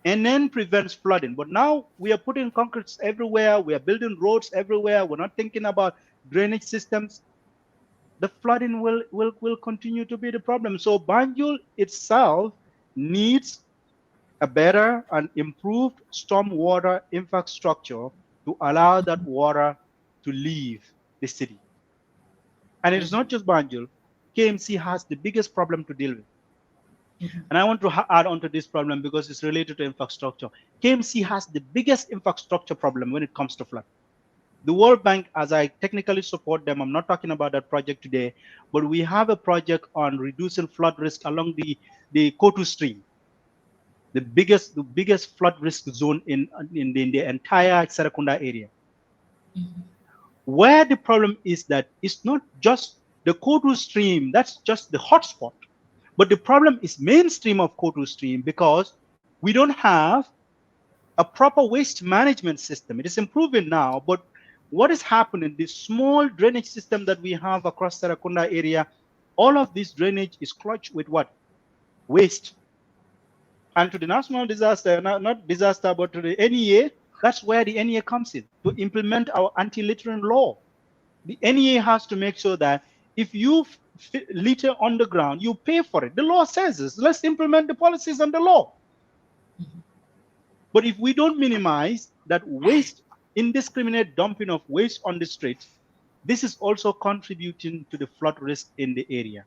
and then prevents flooding. But now we are putting concretes everywhere. We are building roads everywhere. We're not thinking about drainage systems. The flooding will continue to be the problem. So Banjul itself needs a better and improved stormwater infrastructure to allow that water to leave the city. And it is not just Banjul. KMC has the biggest problem to deal with. And I want to add on to this problem because it's related to infrastructure. KMC has the biggest infrastructure problem when it comes to flood. The World Bank, as I technically support them, I'm not talking about that project today, but we have a project on reducing flood risk along the Kotu stream, the biggest flood risk zone in the entire Serakunda area. Where the problem is that it's not just the Kotu stream, that's just the hotspot. But the problem is mainstream of Kotu stream because we don't have a proper waste management system. It is improving now, but what is happening, the small drainage system that we have across Serakunda area, all of this drainage is clutched with what? Waste. And to the national disaster, not disaster, but to the NEA, that's where the NEA comes in to implement our anti-littering law. The NEA has to make sure that if you litter on the ground, you pay for it. The law says this. Let's implement the policies and the law. But if we don't minimize that waste, indiscriminate dumping of waste on the streets, this is also contributing to the flood risk in the area.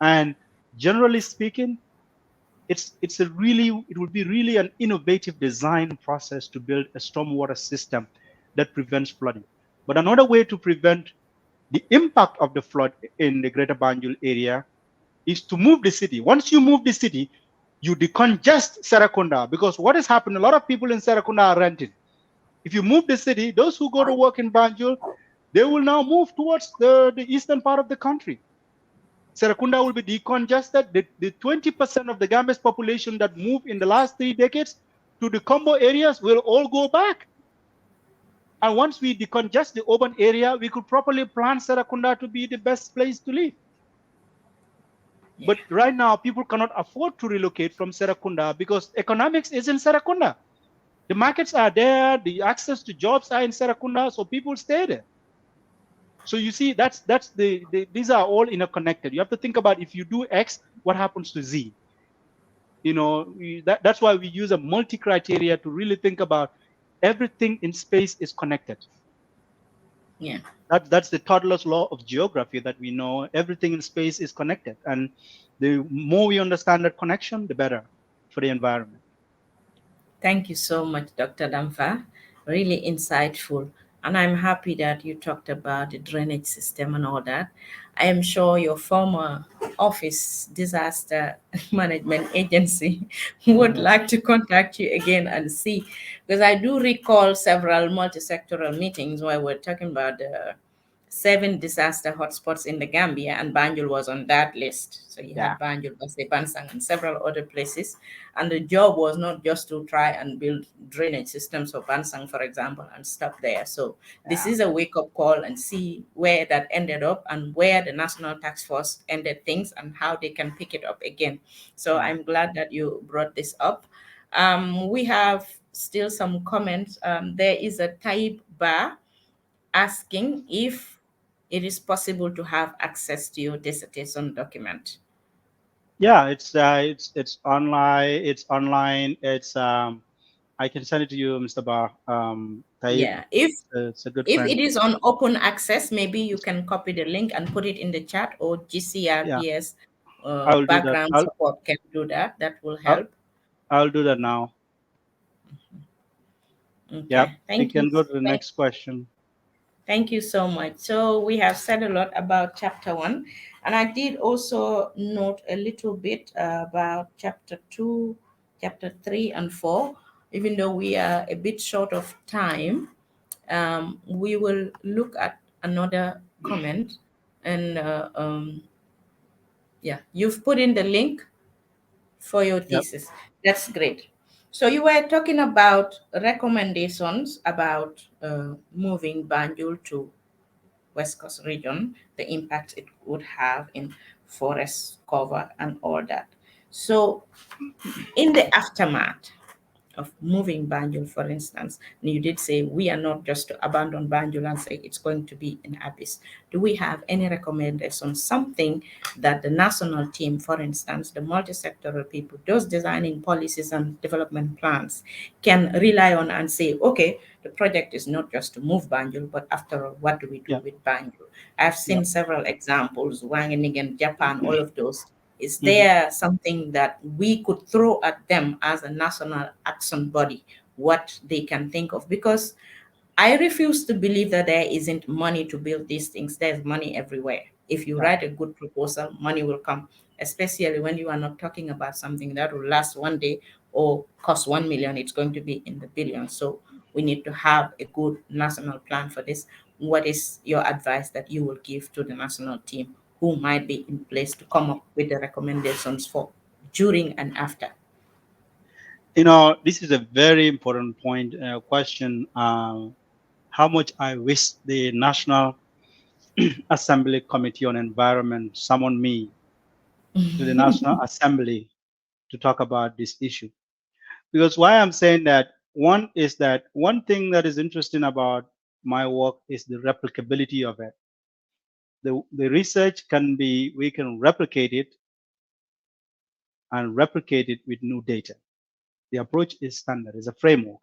And generally speaking, it would be really an innovative design process to build a stormwater system that prevents flooding. But another way to prevent the impact of the flood in the greater Banjul area is to move the city. Once you move the city, you decongest Serakunda, because what has happened, a lot of people in Serakunda are renting. If you move the city, those who go to work in Banjul, they will now move towards the eastern part of the country. Serakunda will be decongested. The 20% of the Gambia's population that moved in the last 3 decades to the combo areas will all go back. And once we decongest the urban area, we could properly plan Serakunda to be the best place to live. Yeah. But right now, people cannot afford to relocate from Serakunda because economics is in Serakunda. The markets are there, the access to jobs are in Serakunda, so people stay there. So you see, these are all interconnected. You have to think about, if you do X, what happens to Z? You know, that's why we use a multi-criteria to really think about everything in space is connected. Yeah. That's the toddler's law of geography that we know. Everything in space is connected. And the more we understand that connection, the better for the environment. Thank you so much, Dr. Dampha. Really insightful. And I'm happy that you talked about the drainage system and all that. I am sure your former office, disaster management agency, would like to contact you again and see, because I do recall several multi-sectoral meetings where we're talking about the 7 disaster hotspots in the Gambia, and Banjul was on that list. So you Yeah. had Banjul, Basse, Bansang, and several other places. And the job was not just to try and build drainage systems for Bansang, for example, and stop there. So this Yeah. is a wake up call and see where that ended up and where the National Task Force ended things and how they can pick it up again. So Yeah. I'm glad that you brought this up. We have still some comments. There is a type bar asking if it is possible to have access to your dissertation document. Yeah. It's online. It's online. I can send it to you, Mr. Bar. Taib. Yeah, if It's a good if friend. it is on open access, maybe you can copy the link and put it in the chat, or Yeah. GCRPS I will do that. background support can do that. That will I'll, help. I'll do that now. Yep. Okay, We thank you. can go to the next question. Thank you so much. So we have said a lot about chapter one, and I did also note a little bit about chapter two, chapter three, and four. Even though we are a bit short of time, we will look at another comment. And yeah, you've put in the link for your Yep. thesis. That's great. So you were talking about recommendations about moving Banjul to West Coast region, the impact it would have in forest cover and all that. So, in the aftermath of moving Banjul, for instance, and you did say we are not just to abandon Banjul and say it's going to be in abyss. Do we have any recommendations, something that the national team, for instance, the multi-sectoral people, those designing policies and development plans, can rely on and say, okay, the project is not just to move Banjul, but after all, what do we do Yep. with Banjul? I've Yep. seen several examples, Wanganigan, Japan, all of those. Is Hmm. there something that we could throw at them as a national action body, what they can think of? Because I refuse to believe that there isn't money to build these things. There's money everywhere. If you Yeah. write a good proposal, money will come, especially when you are not talking about something that will last one day or cost 1 million. It's going to be in the billions. So we need to have a good national plan for this. What is your advice that you will give to the national team who might be in place to come up with the recommendations for during and after? This is a very important point, question. How much I wish the National Assembly Committee on Environment summoned me to the National Assembly to talk about this issue. Because why I'm saying that, one is that one thing that is interesting about my work is the replicability of it. The research can be, we can replicate it and replicate it with new data. The approach is standard, is a framework.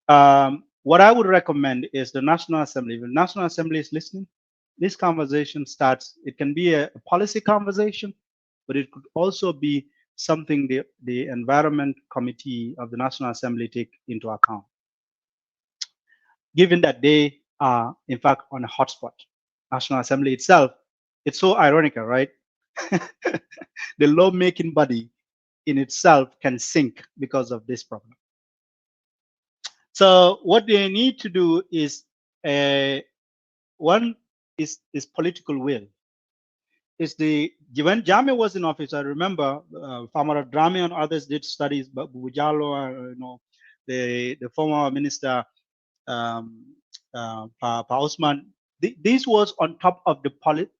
What I would recommend is the National Assembly. If the National Assembly is listening, this conversation starts. It can be a policy conversation, but it could also be something the Environment Committee of the National Assembly take into account, given that they are, in fact, on a hotspot. National Assembly itself, it's so ironical, right? The lawmaking body in itself can sink because of this problem. So what they need to do is, uh, one is political will. Is the when Jame was in office, I remember Famara Drame and others did studies, but Bujalo, the former minister Pa Osman, this was on top of the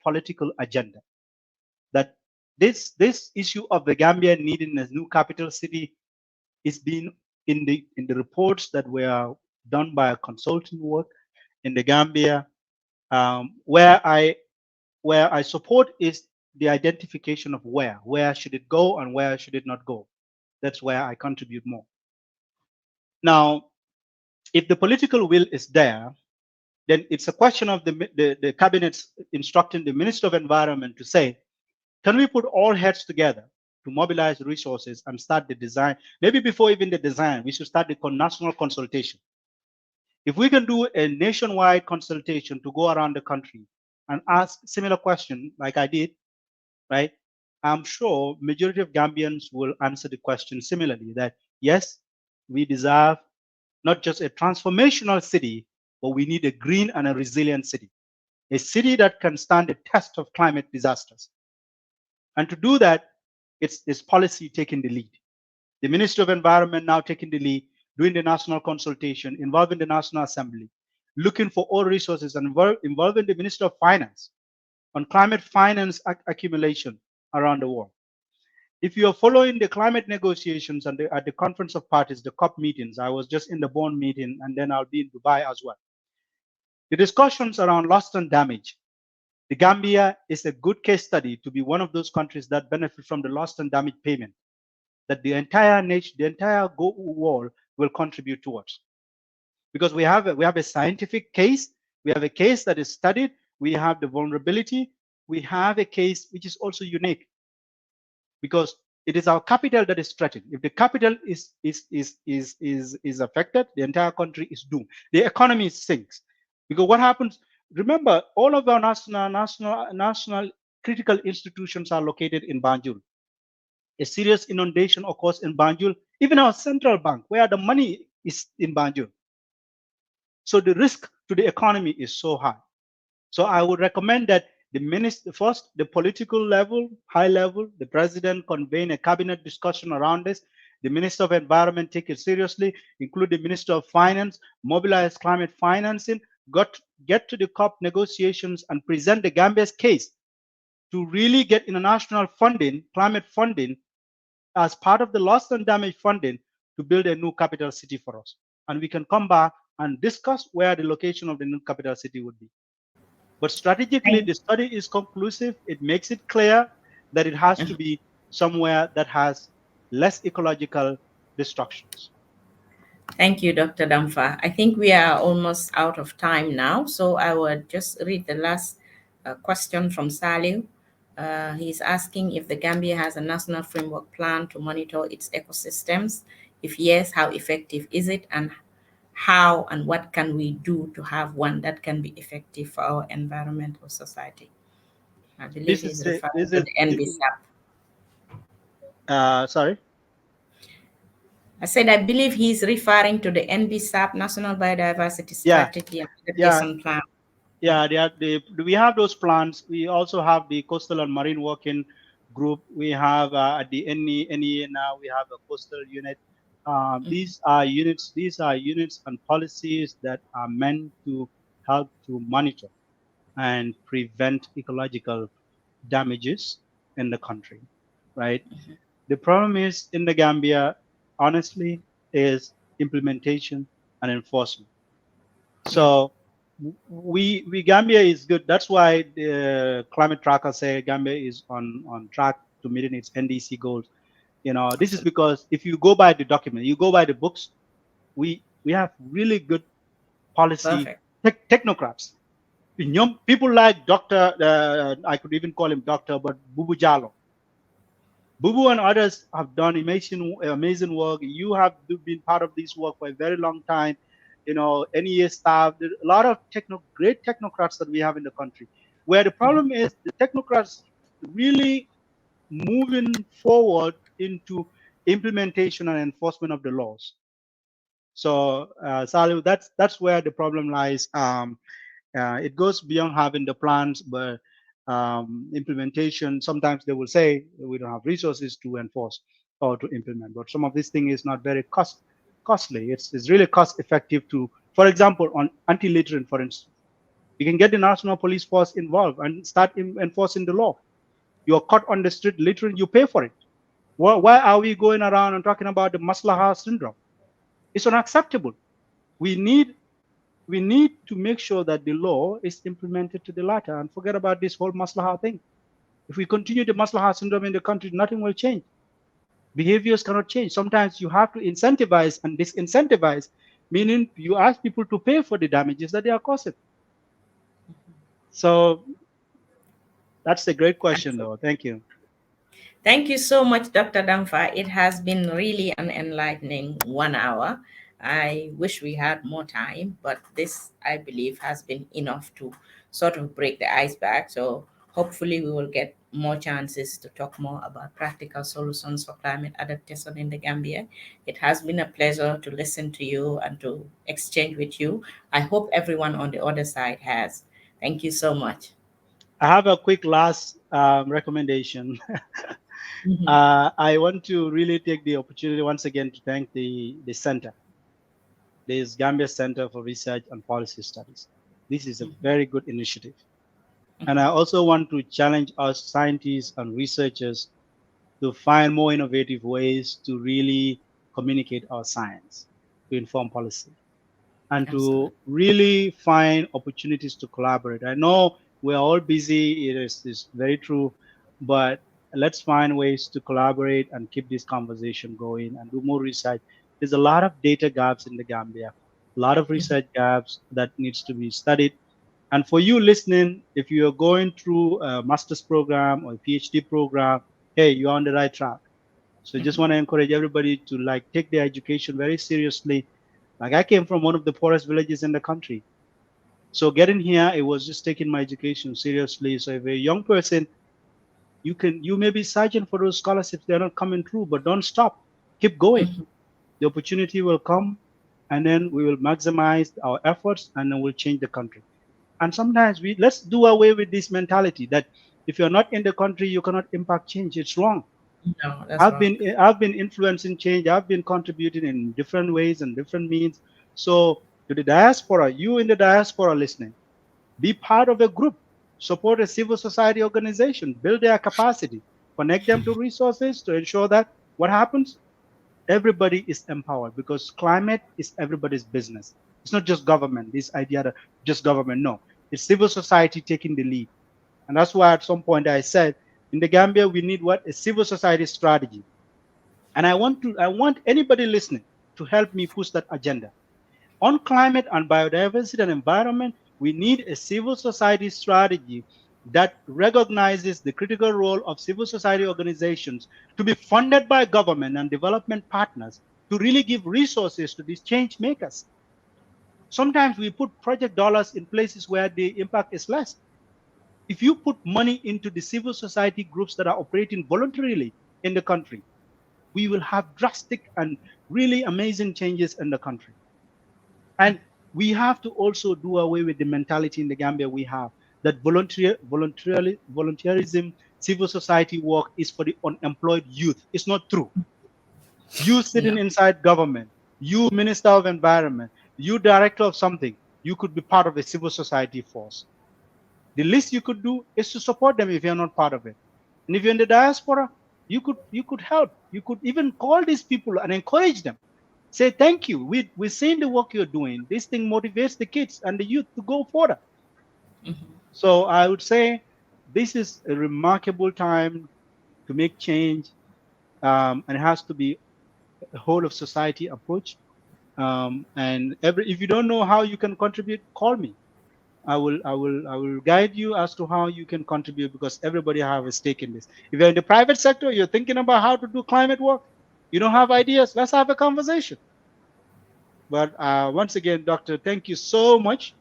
political agenda. That this issue of the Gambia needing a new capital city is being in the reports that were done by a consulting work in the Gambia, where I support is the identification of where should it go and where should it not go. That's where I contribute more. Now, if the political will is there, then it's a question of the cabinets instructing the Minister of Environment to say, can we put all heads together to mobilize resources and start the design? Maybe before even the design, we should start the national consultation. If we can do a nationwide consultation to go around the country and ask similar question like I did, right? I'm sure majority of Gambians will answer the question similarly that yes, we deserve not just a transformational city, but we need a green and a resilient city. a city that can stand the test of climate disasters. And to do that, it's policy taking the lead. The Ministry of Environment now taking the lead, doing the national consultation, involving the National Assembly, looking for all resources, and involving the Minister of Finance on climate finance accumulation around the world. If you are following the climate negotiations and at the Conference of Parties, the COP meetings, I was just in the Bonn meeting, and then I'll be in Dubai as well. The discussions around loss and damage. The Gambia is a good case study to be one of those countries that benefit from the loss and damage payment that the entire nation, the entire world will contribute towards. Because we have a scientific case, we have a case that is studied, we have the vulnerability, we have a case which is also unique because it is our capital that is threatened. If the capital is affected, the entire country is doomed. The economy sinks. Because what happens? Remember, all of our national critical institutions are located in Banjul. A serious inundation occurs in Banjul, even our central bank, where the money is in Banjul. So the risk to the economy is so high. So I would recommend that the minister first, the political level, high level, the president convene a cabinet discussion around this. The Minister of Environment take it seriously, include the Minister of Finance, mobilize climate financing, get to the COP negotiations and present the Gambia's case to really get international funding, climate funding, as part of the loss and damage funding to build a new capital city for us. And we can come back and discuss where the location of the new capital city would be. But strategically, Thank, the study is conclusive. It makes it clear that it has to be somewhere that has less ecological destructions. thank you, Dr. Dampha. I think we are almost out of time now, so I will just read the last question from Salil. He's asking if the Gambia has a national framework plan to monitor its ecosystems. If yes, how effective is it, and how and what can we do to have one that can be effective for our environment or society? I believe This he's is referring this to is the NBSAP. sorry. I said, I believe he's referring to the NBSAP, National Biodiversity Yeah, Strategy and yeah, Adaptation Plan. yeah. We have those plans. We also have the coastal and marine working group. We have at the NEA now we have a coastal unit. These are units and policies that are meant to help to monitor and prevent ecological damages in the country, right? The problem is in the Gambia, honestly, is implementation and enforcement. Yeah, So we Gambia is good. That's why the climate tracker say Gambia is on track to meeting its NDC goals. This is absolutely. because if you go by the document, you go by the books, we have really good policy Perfect. technocrats. Young people like Dr. I could even call him Doctor, but Bubu Jalo. Bubu and others have done amazing work. You have been part of this work for a very long time. NEA staff, there are a lot of great technocrats that we have in the country. Where the problem is, the technocrats really moving forward into implementation and enforcement of the laws. So, Salih, that's where the problem lies. It goes beyond having the plans, but implementation. Sometimes they will say we don't have resources to enforce or to implement. But some of this thing is not very costly. It's really cost effective to, for example, on anti-littering, for instance, you can get the national police force involved and start enforcing the law. You're caught on the street littering, you pay for it. Why are we going around and talking about the maslaha syndrome? It's unacceptable. We need we need to make sure that the law is implemented to the latter and forget about this whole maslaha thing. If we continue the maslaha syndrome in the country, nothing will change. Behaviors cannot change. Sometimes you have to incentivize and disincentivize, meaning you ask people to pay for the damages that they are causing. So that's a great question, though. Thank you. Thank you so much, Dr. Damfa. It has been really an enlightening 1 hour. I wish we had more time, but this, I believe, has been enough to sort of break the ice back. So hopefully, we will get more chances to talk more about practical solutions for climate adaptation in the Gambia. It has been a pleasure to listen to you and to exchange with you. I hope everyone on the other side has. Thank you so much. I have a quick last recommendation. Mhm. I want to really take the opportunity once again to thank the center, this Gambia Center for Research and Policy Studies. This is a very good initiative. And I also want to challenge us scientists and researchers to find more innovative ways to really communicate our science to inform policy, and Absolutely. to really find opportunities to collaborate. I know we're all busy, it's very true, but let's find ways to collaborate and keep this conversation going and do more research. There's a lot of data gaps in the Gambia, a lot of Mhm. research gaps that needs to be studied. And for you listening, if you're going through a master's program or a PhD program, hey, you're on the right track. So just want to encourage everybody to like take their education very seriously. Like I came from one of the poorest villages in the country. So getting here, it was just taking my education seriously. So if a young person, you may be searching for those scholarships, they're not coming through, but don't stop. Keep going. Mhm. The opportunity will come, and then we will maximize our efforts, and then we'll change the country. And sometimes we let's do away with this mentality that if you're not in the country, you cannot impact change. It's wrong. No, that's I've wrong. been I've been influencing change. I've been contributing in different ways and different means. So to the diaspora, you in the diaspora listening, be part of a group, support a civil society organization, build their capacity, connect them to resources to ensure that what happens, everybody is empowered because climate is everybody's business. It's not just government. This idea that just government, no, it's civil society taking the lead, and that's why at some point I said in the Gambia we need what a civil society strategy. And I want anybody listening to help me push that agenda. On climate and biodiversity and environment, we need a civil society strategy that recognizes the critical role of civil society organizations to be funded by government and development partners to really give resources to these change makers. Sometimes we put project dollars in places where the impact is less. If you put money into the civil society groups that are operating voluntarily in the country, we will have drastic and really amazing changes in the country. And we have to also do away with the mentality in the Gambia we have that volunteerism, civil society work is for the unemployed youth. It's not true. You No. sitting inside government, you minister of environment, you director of something, you could be part of a civil society force. The least you could do is to support them if you're not part of it. And if you're in the diaspora, you could help. You could even call these people and encourage them. Say thank you. We're seeing the work you're doing. This thing motivates the kids and the youth to go further. So I would say this is a remarkable time to make change, and it has to be a whole of society approach. And if you don't know how you can contribute, call me. I will guide you as to how you can contribute because everybody have a stake in this. If you're in the private sector, you're thinking about how to do climate work, you don't have ideas, let's have a conversation. But once again, doctor, thank you so much.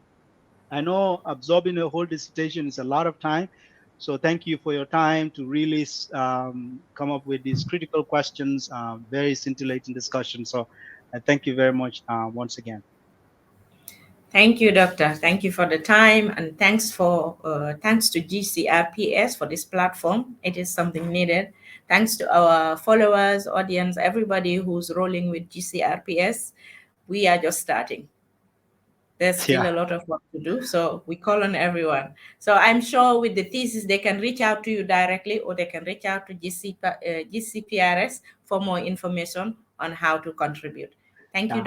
I know absorbing a whole dissertation is a lot of time. So thank you for your time to really come up with these critical questions, very scintillating discussion. So thank you very much once again. Thank you, Doctor. Thank you for the time, and thanks to GCRPS for this platform. It is something needed. Thanks to our followers, audience, everybody who's rolling with GCRPS. We are just starting. There's still Yeah. a lot of work to do, so we call on everyone. So I'm sure with the thesis, they can reach out to you directly, or they can reach out to GCPRS for more information on how to contribute. Thank you, Yeah.